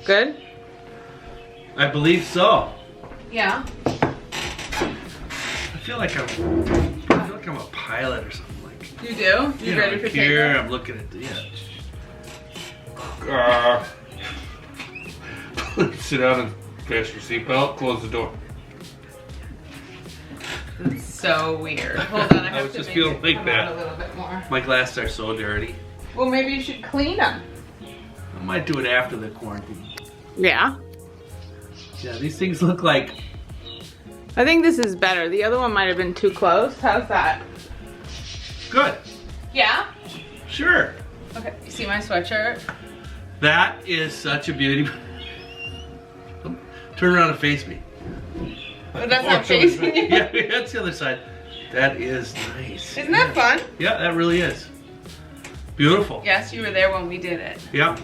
Good? I believe so. Yeah. I feel like I'm a pilot or something like. You do? You ready for here, takeoff? I'm looking at the sit down and fasten your seatbelt, close the door. It's so weird. Hold on, I have was to just make feeling it like come that. out a little bit more. My glasses are so dirty. Well, maybe you should clean them. I might do it after the quarantine. Yeah. Yeah, these things look like. I think this is better. The other one might have been too close. How's that? Good. Yeah? Sure. Okay, you see my sweatshirt? That is such a beauty. Turn around and face me. But that's not facing you. Yeah, that's the other side. That is nice. Isn't that fun? Yeah, that really is. Beautiful. Yes, you were there when we did it. Yeah.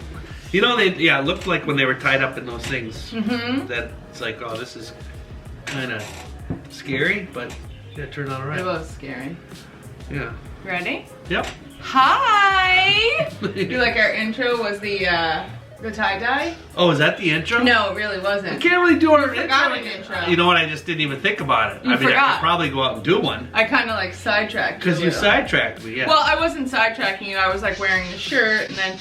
You know, it looked like when they were tied up in those things. Mm-hmm. That it's like, oh, this is kind of scary, but yeah, it turned out all right. It was scary. Yeah. Ready? Yep. Hi! You like our intro was the tie-dye? Oh, is that the intro? No, it really I wasn't. can't really do an Forgot an intro. You know what? I just didn't even think about it. You I mean, I forgot. could probably go out and do one. I kind of like sidetracked Because you little. sidetracked me, yeah. Well, I wasn't sidetracking you. I was like wearing the shirt and then...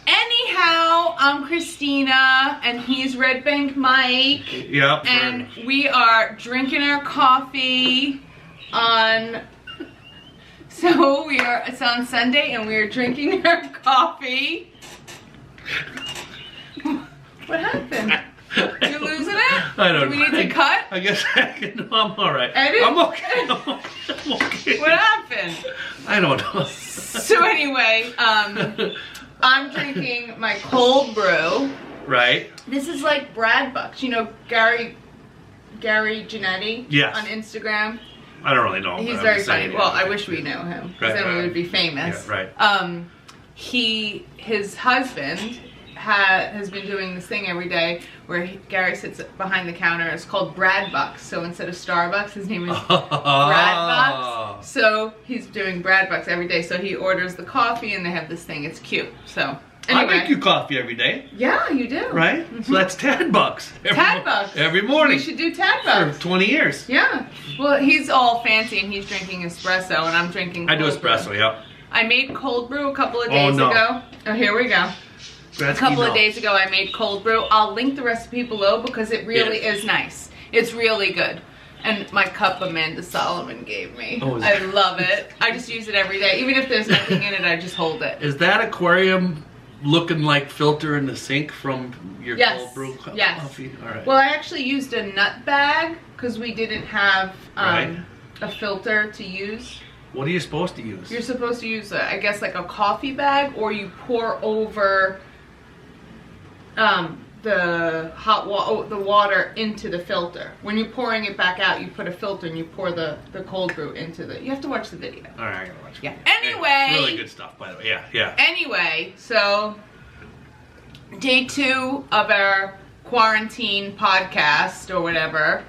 Anyhow, I'm Christina and he's Red Bank Mike. Yep. And we are drinking our coffee on... So it's on Sunday and we are drinking our coffee. What happened? You losing it? I don't know. Do we need to cut? I guess I can. No, I'm all right. Edit? I'm okay. I'm okay. What happened? I don't know. So anyway, I'm drinking my cold brew. Right. This is like Tadbucks. You know Gary Janetti? Yes. On Instagram. I don't really know him. He's but very I'm funny. saying, Well, yeah. I wish we knew him, because Right, then we right. would be famous. Yeah, right. His husband has been doing this thing every day where Gary sits behind the counter. It's called Tadbucks. So instead of Starbucks, his name is Tadbucks. So he's doing Tadbucks every day. So he orders the coffee and they have this thing. It's cute. So anyway. I make you coffee every day. Yeah, you do. Right? So that's Tadbucks. Tadbucks. Every morning. We should do Tadbucks. For 20 years. Yeah. Well, he's all fancy and he's drinking espresso and I'm drinking I do cold brew. espresso, yeah. I made cold brew a couple of days ago. Oh, here we go. A couple of days ago I made cold brew. I'll link the recipe below because it really is nice. It's really good. And my cup Amanda Soloman gave me. Oh, I love it. I just use it every day. Even if there's nothing in it, I just hold it. Is that aquarium looking like filter in the sink from your cold brew coffee? All right. Well, I actually used a nut bag because we didn't have a filter to use. What are you supposed to use? You're supposed to use, I guess, like a coffee bag, or you pour over the the water into the filter. When you're pouring it back out, you put a filter and you pour the cold brew into the. You have to watch the video. All right, I gotta watch it. Yeah. Anyway. Really good stuff, by the way. Yeah, yeah. Anyway, so day 2 of our quarantine podcast or whatever.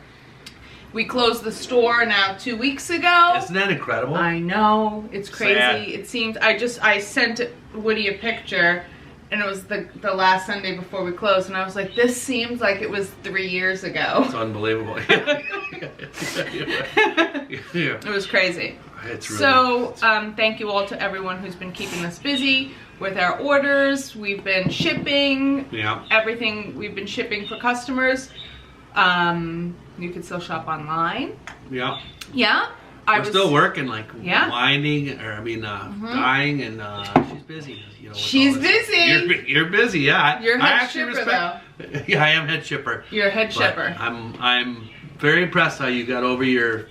We closed the store now 2 weeks ago. Isn't that incredible? I know. It's crazy. Sad. It seems I sent Woody a picture and it was the last Sunday before we closed and I was like, this seems like it was 3 years ago. It's unbelievable. Yeah. It was crazy. It's really So, thank you all to everyone who's been keeping us busy with our orders. We've been shipping. Yeah. Everything we've been shipping for customers. You can still shop online. Yeah. Yeah. We're still working, like winding, or dyeing, and she's busy. You know, she's busy. You're busy, yeah. You're head shipper, though. Yeah, I am head shipper. You're head shipper. I'm very impressed how you got over your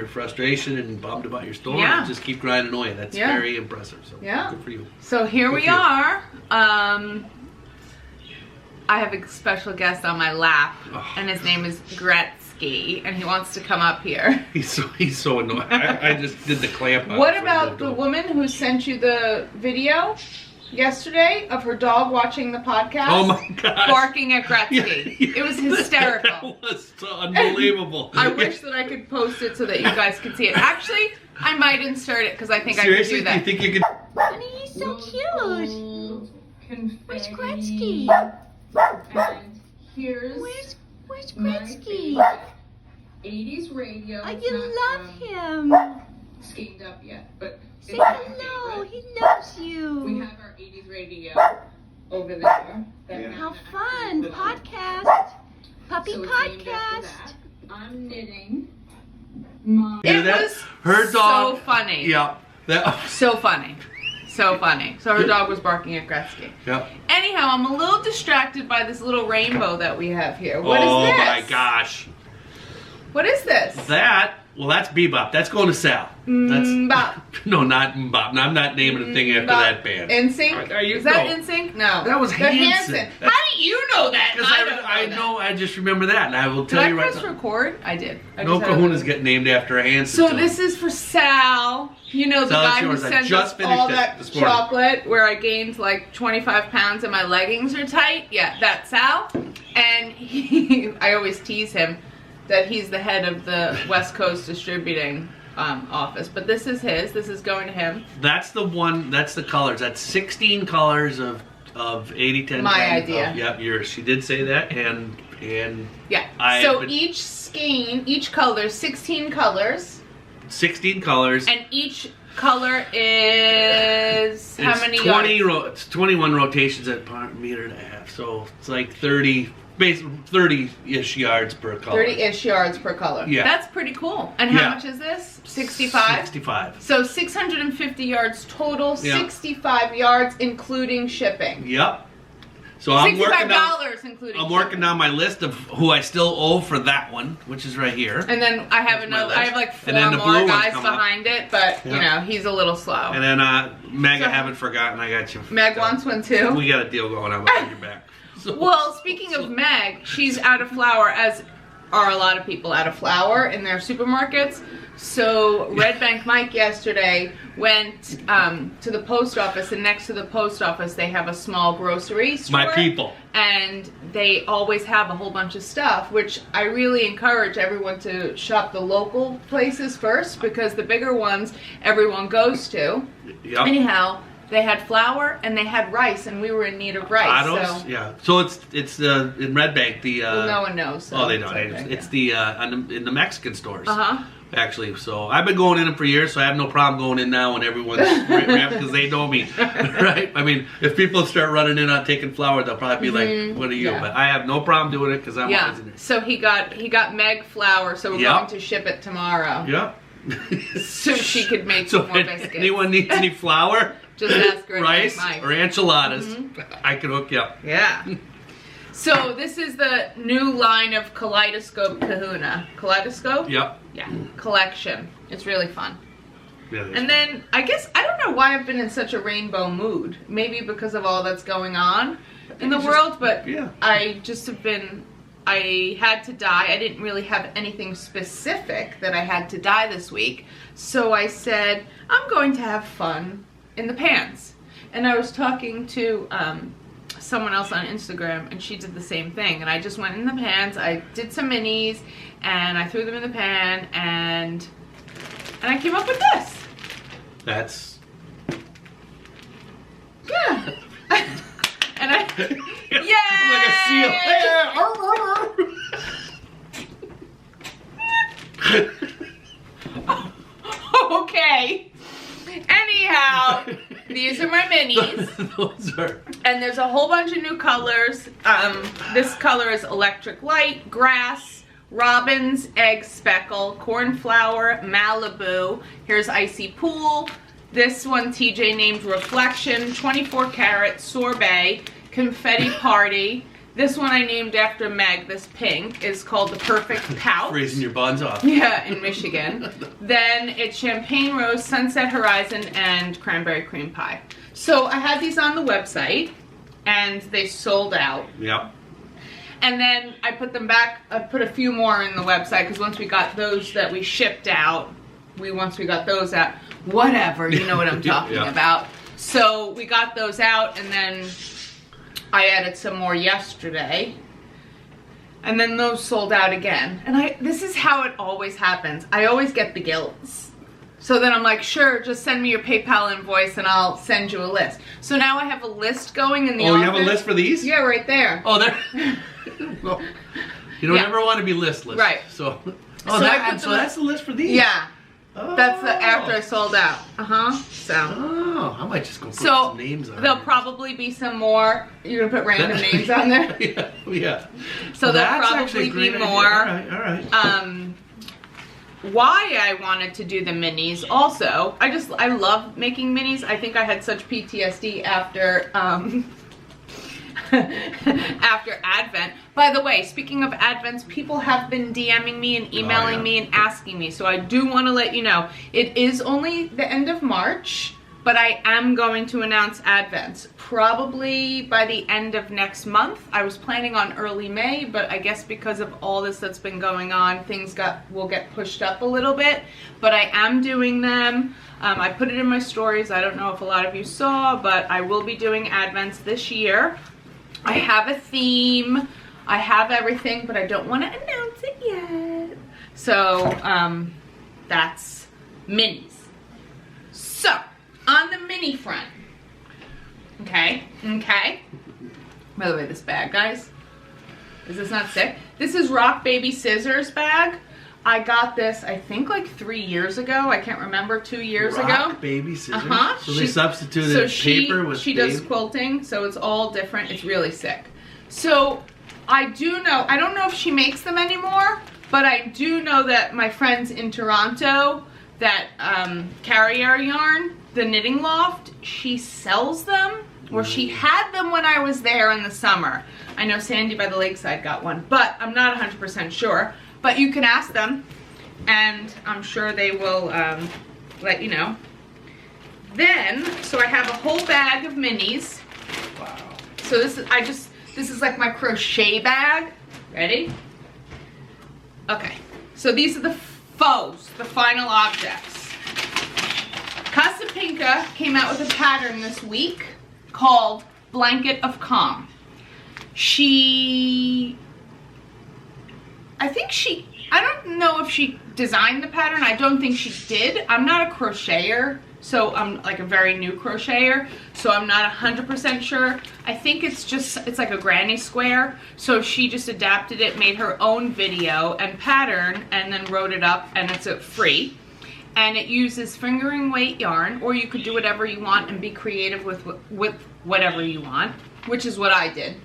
frustration and bummed about your store. Yeah. And just keep grinding away. That's very impressive. So good for you. So here we are. I have a special guest on my lap, and his name is Gretzky, and he wants to come up here. He's so annoying. I just did the clamp out. What about the woman who sent you the video yesterday of her dog watching the podcast? Oh my gosh. Barking at Gretzky. It was hysterical. That was so unbelievable. I wish that I could post it so that you guys could see it. Actually, I might insert it because I think Seriously? I could do that. Do you think you could? Honey, he's so cute. Where's Gretzky? And here's Where's my Gretzky? favorite 80s radio. I It's not, love him. skeined up yet, but Say it's my hello. favorite. He loves We you. have our 80s radio over there. That Yeah. Nana How actually fun. put on. Podcast. Puppy So it's named after podcast. that. I'm knitting my... Hear It that? was Her dog. so funny. Yeah. That. So funny. So funny. So her dog was barking at Gretzky. Yeah. Anyhow, I'm a little distracted by this little rainbow that we have here. What is Oh this? my gosh. What is this? Well, that's Bebop. That's going to Sal. That's Mbop. no, not Mbop. No, I'm not naming a thing after that band. NSYNC? Are you- Is that no. NSYNC? No. That was They're Hanson. How do you know that? Because I know, I just remember that, and I will Did tell I you right press now. record? I did. I No just had Kahunas a- get named after a Hanson. So too. this is for Sal. You know, the Sal, it's guy who yours. I sends just us finished all it that this morning. chocolate where I gained like 25 pounds and my leggings are tight. Yeah, that's Sal. And I always tease him that he's the head of the West Coast distributing office. But this is his. This is going to him. That's the one. That's the colors. That's 16 colors of 80, 10, My 10. idea. Yep, yours. She did say that, and Yeah. I So have been- each skein, each color, 16 colors. 16 colors. And each color is how It's many 20 yards? it's 21 rotations at a meter and a half. So it's like 30-ish yards per color. 30-ish yards per color. Yeah. That's pretty cool. And how Yeah. much is this? 65? 65. So 650 yards total, Yeah. 65 yards including shipping. Yep. So I'm working on, $65 including I'm working shipping. down my list of who I still owe for that one, which is right here. And then I have That's my another, list. I have like 4 And then the blue more one's guys coming up. behind it, but you Yeah. know, he's a little slow. And then Meg, So- I haven't forgotten. I got you. Meg wants one too? We got a deal going on behind your back. So, Well, speaking of Meg, she's out of flour, as are a lot of people out of flour in their supermarkets. So Red Bank Mike yesterday went to the post office, and next to the post office they have a small grocery store. my people. And they always have a whole bunch of stuff, which I really encourage everyone to shop the local places first, because the bigger ones everyone goes to. Yep. Anyhow, they had flour and they had rice, and we were in need of rice. Otto's? So Yeah. So it's in Red Bank the. well, no one knows. So Oh, they don't. it's okay, It's the in the Mexican stores. Uh-huh. Actually, so I've been going in them for years, so I have no problem going in now when everyone's wrapped because they know me, right? I mean, if people start running in on taking flour, they'll probably be like, "What are you?" Yeah. But I have no problem doing it because I'm always in there. So he got Meg flour, so we're Yep. going to ship it tomorrow. Yep. So she could make So some more if biscuits. anyone needs any flour, Just ask Red rice, Bank Mike. or enchiladas, I can hook you up. Yeah. So this is the new line of Kaleidoscope Kahuna. Kaleidoscope? Yep. Yeah. Collection. It's really fun. Yeah, that's And then I guess I don't know why I've been in such a rainbow mood. Maybe because of all that's going on in the it's world, just- but yeah. I just have been. I had to dye. I didn't really have anything specific that I had to dye this week, so I said I'm going to have fun in the pans. And I was talking to someone else on Instagram, and she did the same thing. And I just went in the pans. I did some minis, and I threw them in the pan, and I came up with this. That's. Yeah. And I, Like okay. Anyhow, these are my minis. Those are. And there's a whole bunch of new colors. This color is electric light, grass, robins, egg speckle, cornflower, Malibu. Here's icy pool. This one TJ named reflection, 24 karat sorbet, confetti party. This one I named after Meg. This pink is called the perfect pouch. Freezing your buns off. Yeah, in Michigan. Then it's champagne rose, sunset horizon, and cranberry cream pie. So I had these on the website, and they sold out. Yep. And then I put them back. I put a few more in the website because once we got those that we shipped out, once we got those out, whatever, you know what I'm talking Yeah. about. So we got those out, and then I added some more yesterday. And then those sold out again. And this is how it always happens. I always get the gilts. So then I'm like, sure, just send me your PayPal invoice and I'll send you a list. So now I have a list going in the office. Oh, you have a list for these? Yeah, right there. Oh, there. Well, you don't ever want to be listless. Right. So, So that's the list for these? Yeah. Oh. That's the after I sold out. So. Oh, I might just go put So some names on there'll there. probably be some more. You're gonna put random names on there. Yeah. So there'll That's probably actually a great be idea. more. All right. Why I wanted to do the minis also, I love making minis. I think I had such PTSD after after Advent. By the way, speaking of Advents, people have been DMing me and emailing me and asking me, so I do want to let you know, it is only the end of March, but I am going to announce Advents probably by the end of next month. I was planning on early May, but I guess because of all this that's been going on, things will get pushed up a little bit, but I am doing them. I put it in my stories. I don't know if a lot of you saw, but I will be doing Advents this year. I have a theme. I have everything, but I don't want to announce it yet. So, that's minis. So, on the mini front. Okay. By the way, this bag, guys. Is this not sick? This is Rock Baby Scissors bag. I got this, I think, like 3 years ago. I can't remember, 2 years ago. Rock Baby Scissors? So they substituted paper with she does quilting, so it's all different. It's really sick. So I do know, I don't know if she makes them anymore, but I do know that my friends in Toronto that carry our yarn, the Knitting Loft, she sells them, or she had them when I was there in the summer. I know Sandy by the Lakeside got one, but I'm not 100% sure. But you can ask them, and I'm sure they will let you know. Then, so I have a whole bag of minis. Wow. So this is like my crochet bag. Ready? Okay. So these are the faux, the final objects. Casapinka came out with a pattern this week called Blanket of Calm. I don't know if she designed the pattern. I don't think she did. I'm not a crocheter, so I'm like a very new crocheter, so I'm not 100% sure. I think it's like a granny square, so she just adapted it, made her own video and pattern, and then wrote it up, and it's free. And it uses fingering weight yarn, or you could do whatever you want and be creative with whatever you want, which is what I did.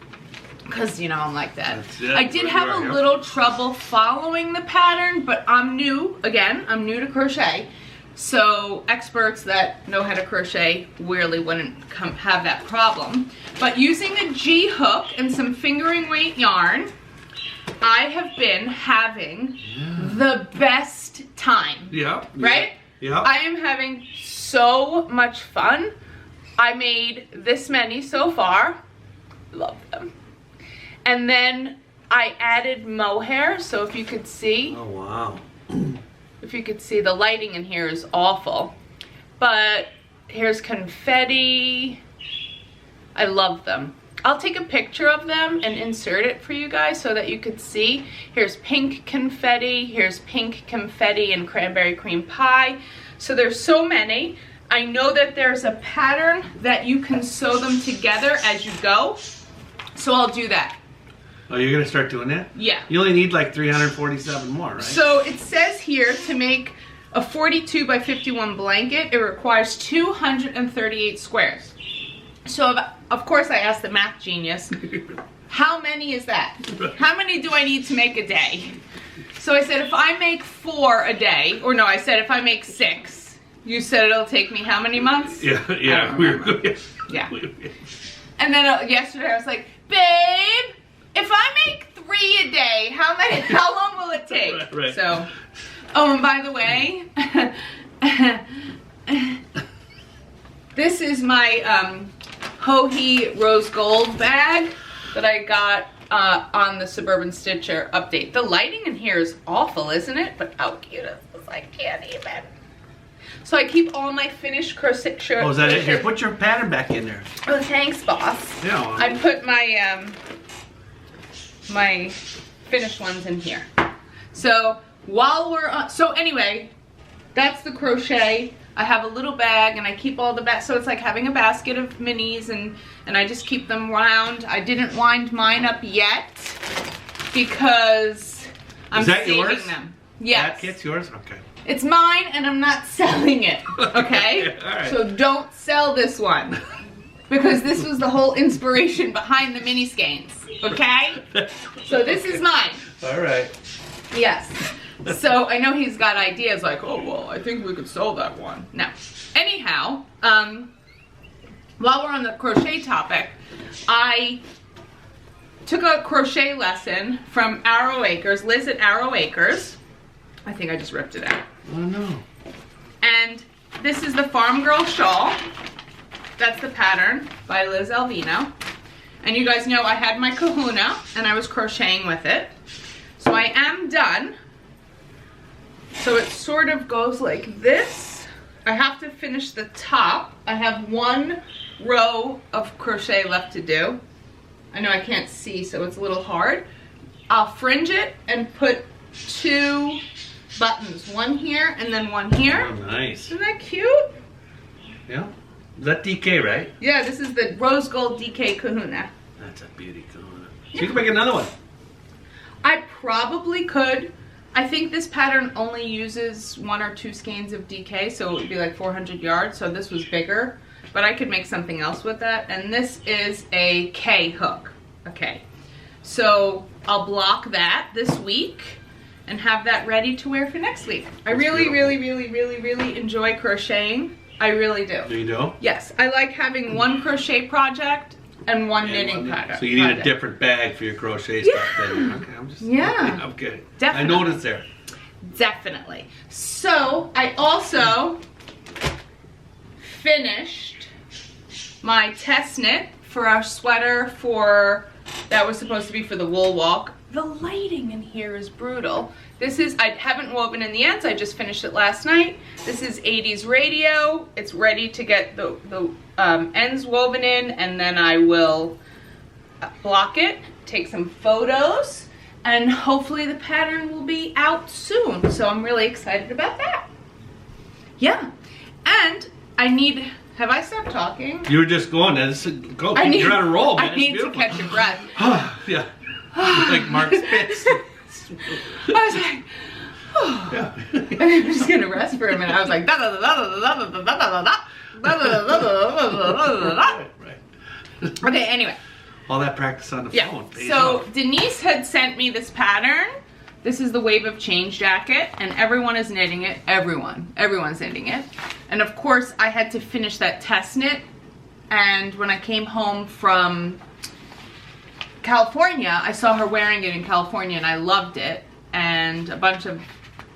Because, you know, I'm like that. I did have a little trouble following the pattern, but I'm new, again, I'm new to crochet. So experts that know how to crochet really wouldn't have that problem. But using a G hook and some fingering weight yarn, I have been having the best time. Yeah. Right? Yeah. I am having so much fun. I made this many so far. Love them. And then I added mohair, so if you could see. Oh, wow. If you could see, the lighting in here is awful. But here's confetti. I love them. I'll take a picture of them and insert it for you guys so that you could see. Here's pink confetti, here's pink confetti and cranberry cream pie. So there's so many. I know that there's a pattern that you can sew them together as you go. So I'll do that. Oh, you're going to start doing that? Yeah. You only need like 347 more, right? So it says here to make a 42 by 51 blanket, it requires 238 squares. So of course I asked the math genius, how many is that? How many do I need to make a day? So I said if I make 4 a day, or no, I said if I make 6, you said it'll take me how many months? Yeah. Yeah. And then yesterday I was like, babe, if I make 3 a day, how long will it take? Right. So, oh, and by the way, this is my Hohe Rose Gold bag that I got on the Suburban Stitcher update. The lighting in here is awful, isn't it? But how cute is this? I can't even. So I keep all my finished crochet shirts. Oh, is that it? Here, put your pattern back in there. Oh, thanks, boss. Yeah. I put my my finished ones in here. So while we're on, so anyway, that's the crochet. I have a little bag and I keep all the so it's like having a basket of minis, and I just keep them round. I didn't wind mine up yet because I'm saving yours? them. Yes. That kit's yours? Okay. It's mine and I'm not selling it, okay? All right. So don't sell this one because this was the whole inspiration behind the mini skeins, okay? So this is mine. All right. Yes. So I know he's got ideas like, oh, well, I think we could sell that one. No. Anyhow, while we're on the crochet topic, I took a crochet lesson from Arrow Acres, Liz at Arrow Acres. I think I just ripped it out. Oh, no. And this is the Farm Girl Shawl. That's the pattern by Liz Alvino. And you guys know I had my Kahuna and I was crocheting with it. So I am done. So it sort of goes like this. I have to finish the top. I have one row of crochet left to do. I know I can't see, so it's a little hard. I'll fringe it and put 2 buttons, one here and then one here. Oh, nice. Isn't that cute? Yeah. Is that DK, right? Yeah, this is the Rose Gold DK Kahuna. That's a beauty Kahuna. So you can make another one. I probably could. I think this pattern only uses 1 or 2 skeins of DK, so it would be like 400 yards, so this was bigger. But I could make something else with that. And this is a K hook. Okay. So I'll block that this week and have that ready to wear for next week. I really, really, really, really, really enjoy crocheting. I really do. Do you do? Yes. I like having one crochet project and one knitting pattern. So you need a different bag for your crochet stuff then. Okay, I'm just okay. Definitely. I noticed there. Definitely. So I also finished my test knit for our sweater that was supposed to be for the wool walk. The lighting in here is brutal. This is, I haven't woven in the ends, I just finished it last night. This is 80s radio. It's ready to get the ends woven in, and then I will block it, take some photos, and hopefully the pattern will be out soon. So I'm really excited about that. Yeah, and I need, have I stopped talking? You were just going, go, you're on a roll, man. I need to catch a breath. Yeah, like Mark Spitz. I was like, oh. Yeah. I'm just gonna rest for a minute. I was like, Right. okay, anyway. All that practice on the phone. So Denise had sent me this pattern. This is the Wave of Change jacket, and everyone is knitting it. Everyone's knitting it. And of course, I had to finish that test knit. And when I came home from California, I saw her wearing it in California and I loved it, and a bunch of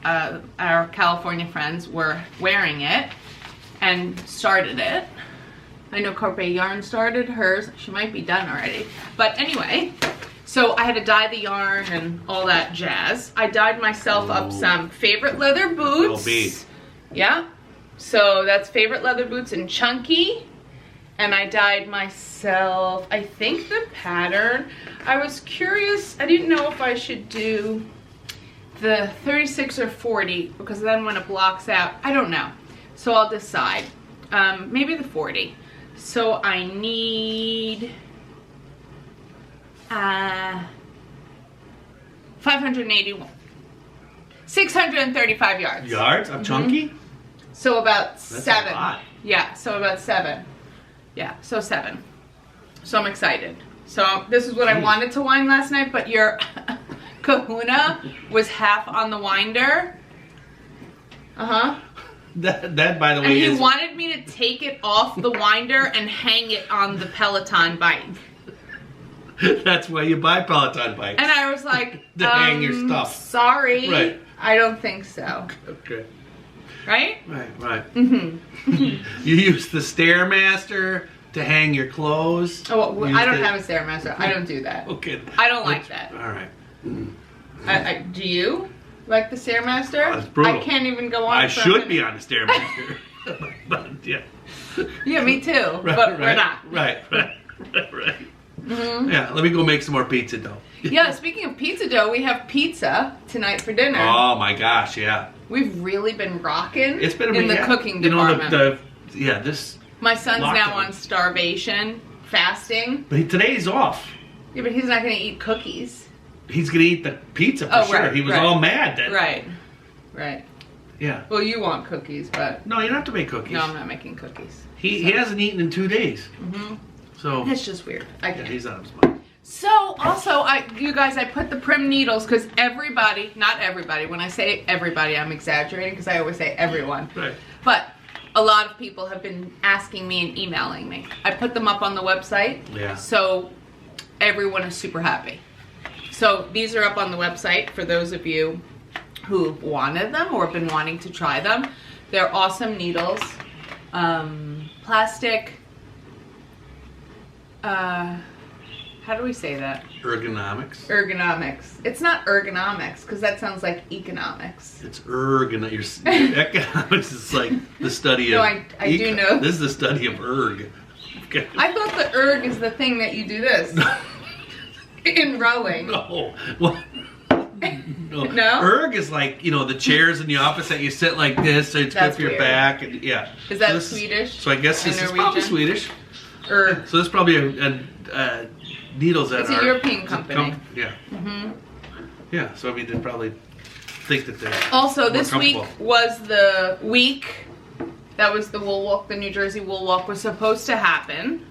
our California friends were wearing it and started it. I know Carpe Yarn started hers. She might be done already, but anyway, so I had to dye the yarn and all that jazz. I dyed myself up some Favorite leather boots. Yeah, so that's Favorite leather boots in chunky. And I dyed myself, I think, the pattern. I was curious, I didn't know if I should do the 36 or 40, because then when it blocks out, I don't know. So I'll decide. Maybe the 40. So I need 581. 635 yards. Yards of chunky? So about That's 7. a lot. Yeah, so about 7. Yeah, so 7. So I'm excited. So this is what I wanted to wind last night, but your Kahuna was half on the winder. That by the way, and he wanted me to take it off the winder and hang it on the Peloton bike. That's why you buy Peloton bikes. And I was like, to hang your stuff. Sorry. Right. I don't think so. Okay. Right? Right. You use the Stairmaster to hang your clothes. Oh, well, I don't have a Stairmaster. I don't do that. Okay. I don't like that. All right. Do you like the Stairmaster? It's brutal. I can't even go on. I should be on the Stairmaster. But yeah. Yeah, me too. Right, but we're not. Right. Yeah, let me go make some more pizza dough. Yeah, speaking of pizza dough, we have pizza tonight for dinner. Oh my gosh, yeah. we've really been rocking It's been in the cooking department. This. My son's lockdown. now on starvation, fasting. But today's off. Yeah, but he's not going to eat cookies. He's gonna eat the pizza for sure. Right, He was right. all mad that. Right. Yeah. Well, you want cookies, but No, you don't have to make cookies. no, I'm not making cookies. He hasn't eaten in 2 days. So It's just weird. I yeah, get it. he's out of his mind. So also, you guys, I put the Prym Needles because everybody, not everybody, when I say everybody, I'm exaggerating because I always say everyone. Right. But a lot of people have been asking me and emailing me. I put them up on the website. Yeah. So everyone is super happy. So these are up on the website for those of you who wanted them or have been wanting to try them. They're awesome needles. Plastic. How do we say that? Ergonomics. Ergonomics. It's not ergonomics because that sounds like economics. It's economics is like the study No, of. I do know. This is the study of erg. Okay. I thought the erg is the thing that you do this in rowing. No. What? No. No? Erg is like, the chairs in the office that you sit like this, so it's That's good for your weird. back. And, yeah. Is that So this Swedish? So I guess And this is probably Norwegian? Swedish. Erg. So this is probably a needles that It's a are. European company. Yeah. Yeah, so I mean, they probably think that they're. Also, more this week comfortable. was the week that was the wool walk, the New Jersey wool walk was supposed to happen.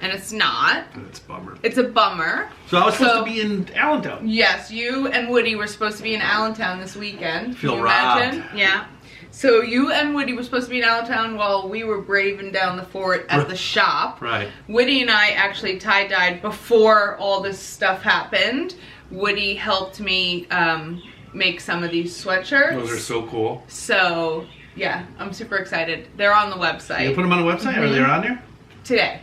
And it's not. That's a bummer. It's a bummer. So I was supposed to be in Allentown. Yes, you and Woody were supposed to be in Allentown this weekend. Feel Can you robbed. imagine? Yeah. So you and Woody were supposed to be in Allentown while we were braving down the fort at the shop. Right. Woody and I actually tie-dyed before all this stuff happened. Woody helped me make some of these sweatshirts. Those are so cool. So, yeah, I'm super excited. They're on the website. You put them on the website? Are they on there? Today.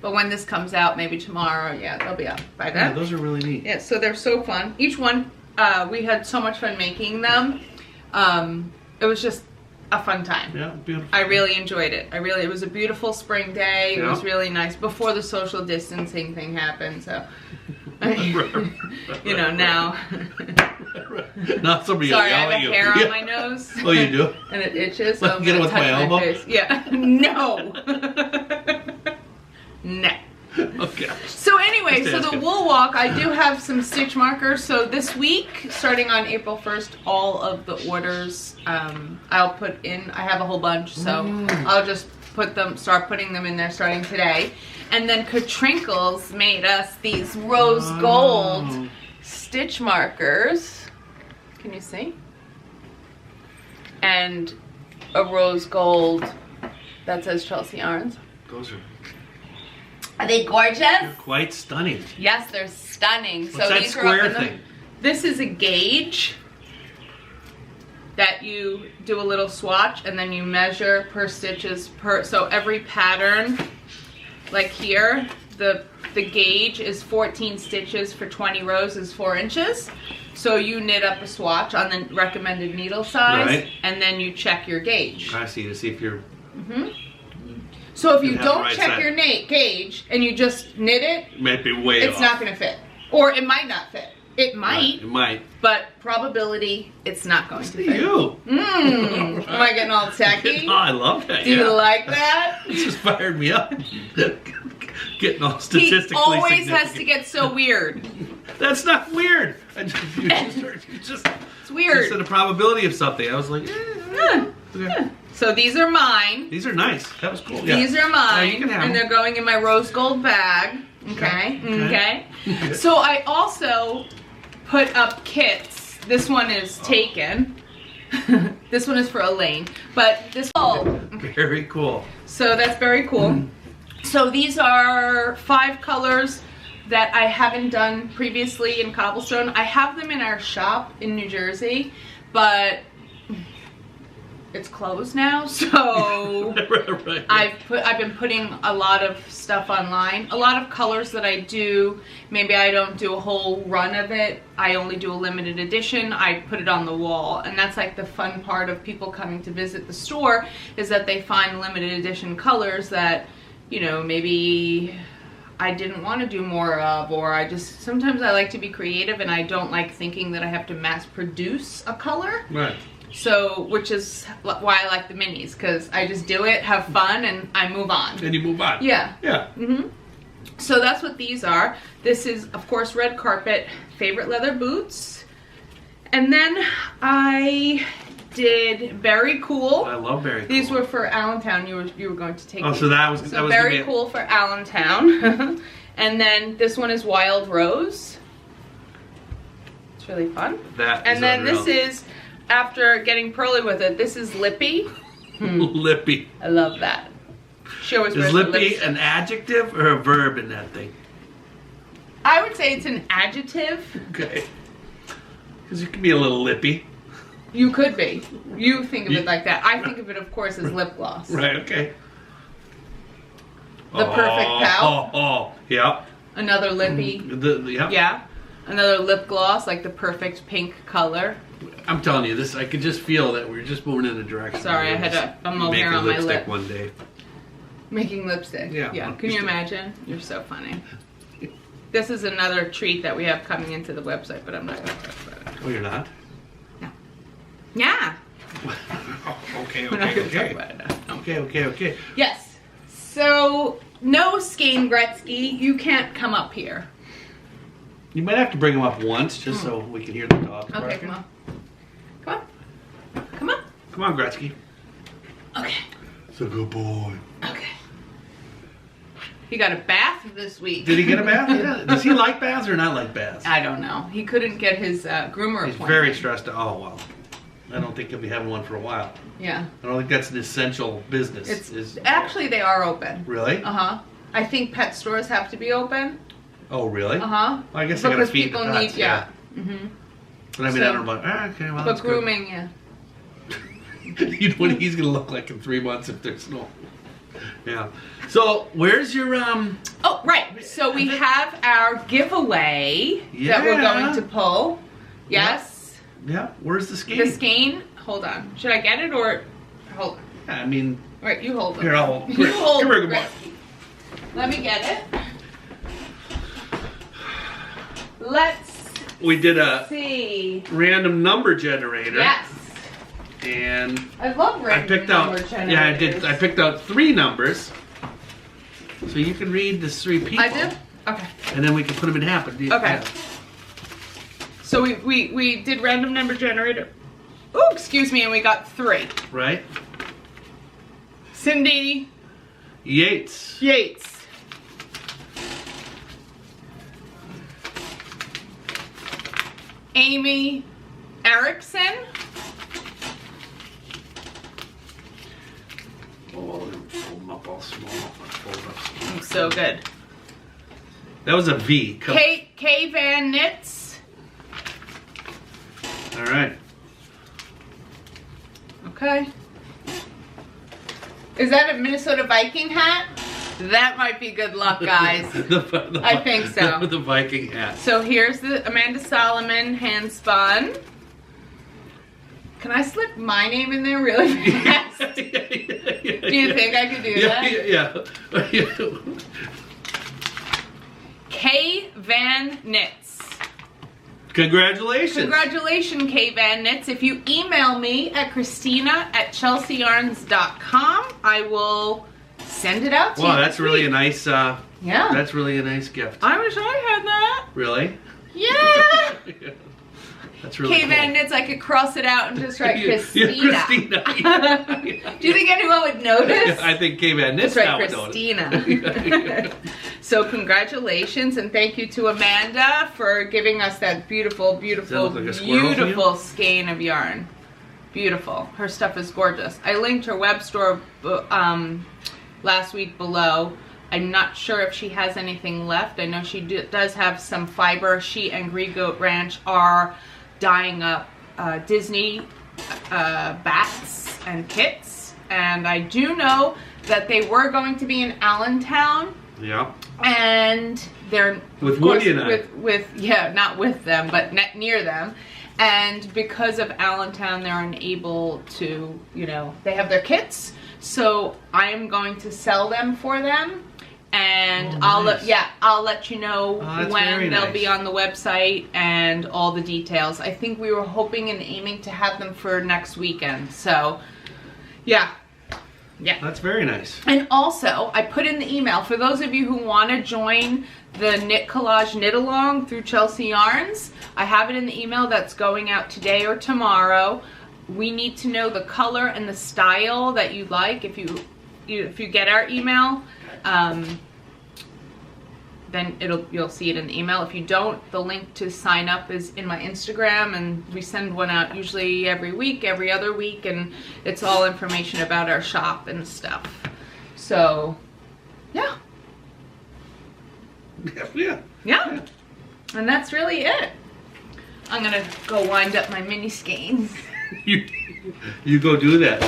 But when this comes out, maybe tomorrow, yeah, they'll be up by Yeah, then. those are really neat. Yeah, so they're so fun. Each one, we had so much fun making them. It was just a fun time. Yeah, beautiful. I really enjoyed it. It was a beautiful spring day. It Yeah. was really nice before the social distancing thing happened. So, now. Not somebody Sorry, I yell have at a you. hair Yeah. on my nose. Oh, you do? And it itches. So Like, I'm get it gonna with touch my elbow? face. Yeah. No. No. Okay. So anyway, Just so the asking. wool walk, I do have some stitch markers. So this week, starting on April 1st, all of the orders I'll put in. I have a whole bunch, so I'll just start putting them in there starting today. And then Katrinkles made us these rose gold stitch markers. Can you see? And a rose gold that says Chelsea Yarns. Those Are they gorgeous? are quite stunning. Yes, they're stunning. What's So that these square are up in thing? This is a gauge that you do a little swatch and then you measure per stitches per. So every pattern, like here, the gauge is 14 stitches for 20 rows is 4 inches. So you knit up a swatch on the recommended needle size, Right. and then you check your gauge. I see, to see if you're. So if you have the don't right check size. your gauge and you just knit it, Might be way it's off. not going to fit. Or it might not fit. It might, Right, it might. but probability, it's not going to Look at fit. you. Am I getting all tacky? Oh, I love that. Do you yeah. like that? It just fired me up. Getting all He statistically always has significant. to get so weird. That's not weird. You just It's weird. said a probability of something. I was like, okay. So these are mine. These are nice. That was cool. Yeah. These are Yeah, mine, you can have and them. they're going in my rose gold bag. Okay, Okay. okay. So I also put up kits. This one is taken. This one is for Elaine, but this Very cool. So that's very cool. So these are 5 colors that I haven't done previously in cobblestone. I have them in our shop in New Jersey, but it's closed now, so right. I've been putting a lot of stuff online. A lot of colors that I do, maybe I don't do a whole run of it. I only do a limited edition. I put it on the wall, and that's like the fun part of people coming to visit the store, is that they find limited edition colors that, you know, maybe I didn't want to do more of, or sometimes I like to be creative and I don't like thinking that I have to mass produce a color. Right. So, which is why I like the minis, because I just do it, have fun, and I move on. And you move on. Yeah. Yeah. So that's what these are. This is, of course, red carpet, favorite leather boots. And then I did Very Cool. I love Very Cool. These were for Allentown. You were going to take. Oh, these. so that was Very Cool for Allentown. And then this one is Wild Rose. It's really fun. That and is then unreal. this is, after getting pearly with it, this is Lippy. Lippy. I love that. She always wears Is the lippy lipstick. an adjective or a verb in that thing? I would say it's an adjective. Okay. Because you can be a little lippy. You could be. You think of it like that. I think of it, of course, as lip gloss. Right, okay. The perfect pout. Oh, yeah. Another lippy. Yeah. Yeah. Another lip gloss, like the perfect pink color. I'm telling you, this, I could just feel that we're just moving in a direction. Sorry, I had a mohair on my lipstick lip. one day. Making lipstick. Yeah. Yeah. Can you imagine? You're so funny. This is another treat that we have coming into the website, but I'm not going to talk about it. Oh, you're not? No. Yeah. Okay, We're not going to talk okay. about it now. Okay. Yes. So, no Skein Gretzky. You can't come up here. You might have to bring them up once, just so we can hear the dogs. Okay, barking. come on. Come on. Come on. Come on, Gretzky. Okay. It's a good boy. Okay. He got a bath this week. Did he get a bath? Yeah. Does he like baths or not like baths? I don't know. He couldn't get his groomer He's appointment. very stressed out. Oh, well. I don't think he'll be having one for a while. Yeah. I don't think that's an essential business. It's actually, they are open. Really? Uh-huh. I think pet stores have to be open. Oh, really? Uh-huh. Well, I guess they gotta Because feed people the pets, need, yeah. Mm-hmm. But I mean, I don't know about, okay, well, But that's grooming, yeah. good. You know what he's gonna look like in 3 months if there's no. Yeah. So, where's your, Oh, right. So we have our giveaway that we're going to pull. Yes. yeah, where's the Skein? The Skein. Hold on. Should I get it or hold on? Yeah, I mean, Right, you hold it. here, I'll hold. You hold Come here, it. good boy. Let me get it. Let's We did a see. random number generator. Yes. And I love I random picked out, number generators. yeah, I did. I picked out 3 numbers. So you can read the 3 people. I do? Okay. And then we can put them in half. Okay. Yeah. So we did random number generator. Oh, excuse me, and we got 3. Right? Cindy Yates. Yates. Amy Erickson. Oh, fold them up all small. Fold up small. So good. That was a V. KVANKNITS. All right. Okay. Is that a Minnesota Viking hat? That might be good luck, guys. I think so. The Viking hat. So here's the Amanda Soloman HANDSPUN. Can I slip my name in there really fast? Do you think I could do that? Yeah. KVANKNITS. Congratulations. Congratulations, KVANKNITS. If you email me at Christina@chelseayarns.com, I will send it out to you. Wow, that's really a nice, yeah. that's really a nice gift. I wish I had that. Really? Yeah. That's really KVANKNITS, I could cross it out and just write Christina. Yeah, Christina. Do you think anyone would notice? I think KVANKNITS Just write now would Christina. So congratulations and thank you to Amanda for giving us that beautiful, beautiful, Does that look like a squirrel to you? beautiful skein of yarn. Beautiful. Her stuff is gorgeous. I linked her web store last week below. I'm not sure if she has anything left. I know she does have some fiber. She and Green Goat Ranch are dyeing up Disney bats and kits. And I do know that they were going to be in Allentown. Yeah. And they're With of course, Woody and I. yeah, not with them, but near them. And because of Allentown, they're unable to, you know, they have their kits. So I am going to sell them for them. And Oh, nice. I'll let you know that's when very they'll nice. be on the website and all the details. I think we were hoping and aiming to have them for next weekend. So, yeah. That's very nice. And also, I put in the email for those of you who want to join the Knit Collage Knit Along through Chelsea Yarns. I have it in the email that's going out today or tomorrow. We need to know the color and the style that you like. If you get our email, then you'll see it in the email. If you don't, the link to sign up is in my Instagram, and we send one out usually every week, every other week, and it's all information about our shop and stuff. So, yeah. Yeah. And that's really it. I'm gonna go wind up my mini skeins. You go do that.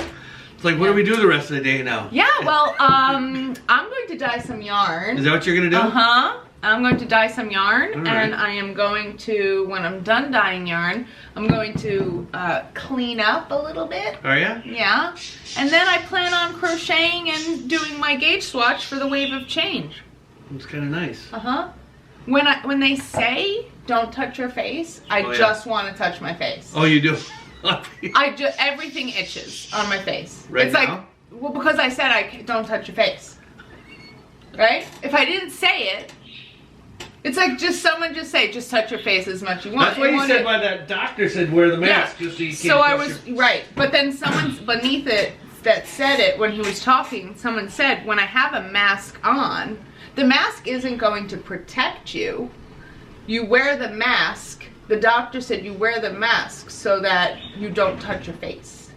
It's like, what do we do the rest of the day now? Yeah, well, I'm going to dye some yarn. Is that what you're gonna do? I'm going to dye some yarn, All right. and I am going to, when I'm done dyeing yarn, I'm going to clean up a little bit. Are ya? Yeah. And then I plan on crocheting and doing my gauge swatch for the Wave of Change. It's kind of nice. When they say don't touch your face, I Oh, yeah. just want to touch my face. Oh, you do? Everything itches on my face. Right it's now? like, well, because I said don't touch your face. Right? If I didn't say it, it's like someone just say, just touch your face as much as you want. That's what you said why that doctor said wear the mask, just so you can't touch I was, right. But then someone beneath it that said it when he was talking, someone said, when I have a mask on, the mask isn't going to protect you. You wear the mask. The doctor said you wear the mask so that you don't touch your face.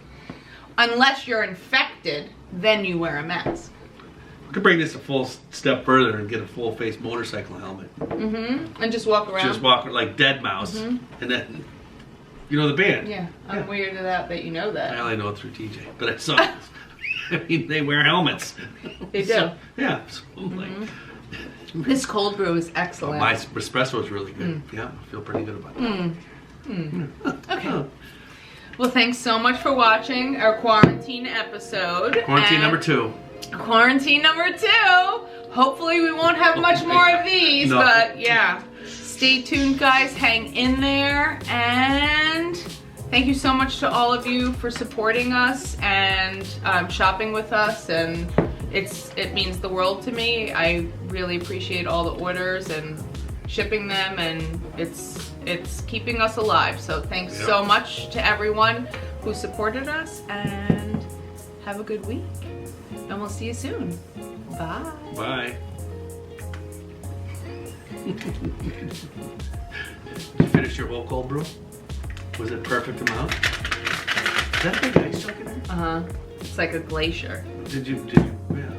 Unless you're infected, then you wear a mask. We could bring this a full step further and get a full face motorcycle helmet. And just walk around. Just walk like Dead Mouse. And then, you know the band? Yeah, I'm weird that you know that. I only know it through TJ, but I saw I mean, they wear helmets. They do. So, yeah. So I'm like, This cold brew is excellent. my espresso is really good. Yeah, I feel pretty good about that. Okay. Well, thanks so much for watching our quarantine episode. Quarantine And number 2. Quarantine number 2. Hopefully we won't have much more of these, No. but yeah. Stay tuned, guys. Hang in there. And thank you so much to all of you for supporting us and shopping with us. And it means the world to me. I really appreciate all the orders and shipping them, and it's keeping us alive. So thanks so much to everyone who supported us, and have a good week. And we'll see you soon. Bye. Bye. Did you finish your whole cold brew? Was it perfect amount? Is that a big ice chunk in there? It's like a glacier. Did you, yeah.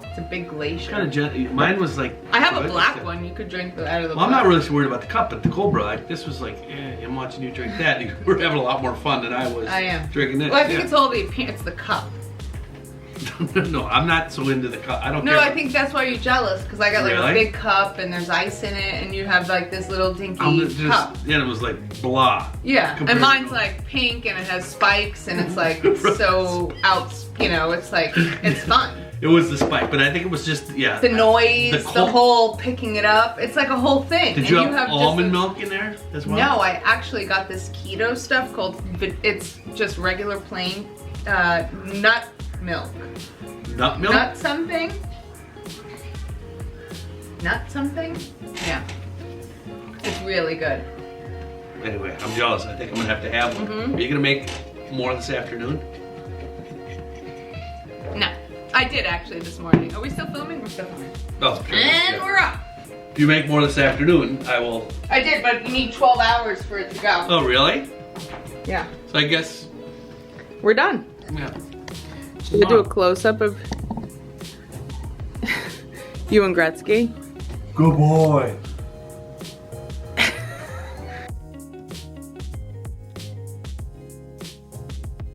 It's a big glacier. Kind of gentle. Mine was like. I have a good. black one. You could drink out of the Well, I'm black. not really so worried about the cup, but the cold brew, like, this was like, I'm watching you drink that. You were having a lot more fun than I was. I am. Drinking this. Well, I think it's all it's the cup. No, I'm not so into the cup. I don't No, care. I think that's why you're jealous, because I got like Really? a big cup and there's ice in it, and you have like this little dinky cup. Yeah, it was like blah. Yeah, compared and mine's to- like pink and it has spikes and it's like so out, you know, it's like, it's fun. It was the spike, but I think it was just, yeah. The noise, the cold- whole picking it up, it's like a whole thing. Did you And have just almond a- milk in there as well? No, I actually got this keto stuff called, it's just regular plain nut milk. Nut milk? Nut something? Nut something? Yeah. It's really good. Anyway, I'm jealous. I think I'm gonna have to have one. Are you gonna make more this afternoon? No. I did actually this morning. Are we still filming? We're still filming. Oh, sure. And we're up. If you make more this afternoon, I will. I did, but you need 12 hours for it to go. Oh, really? Yeah. So I guess, We're done. yeah. Should I do a close-up of you and Gretzky? Good boy.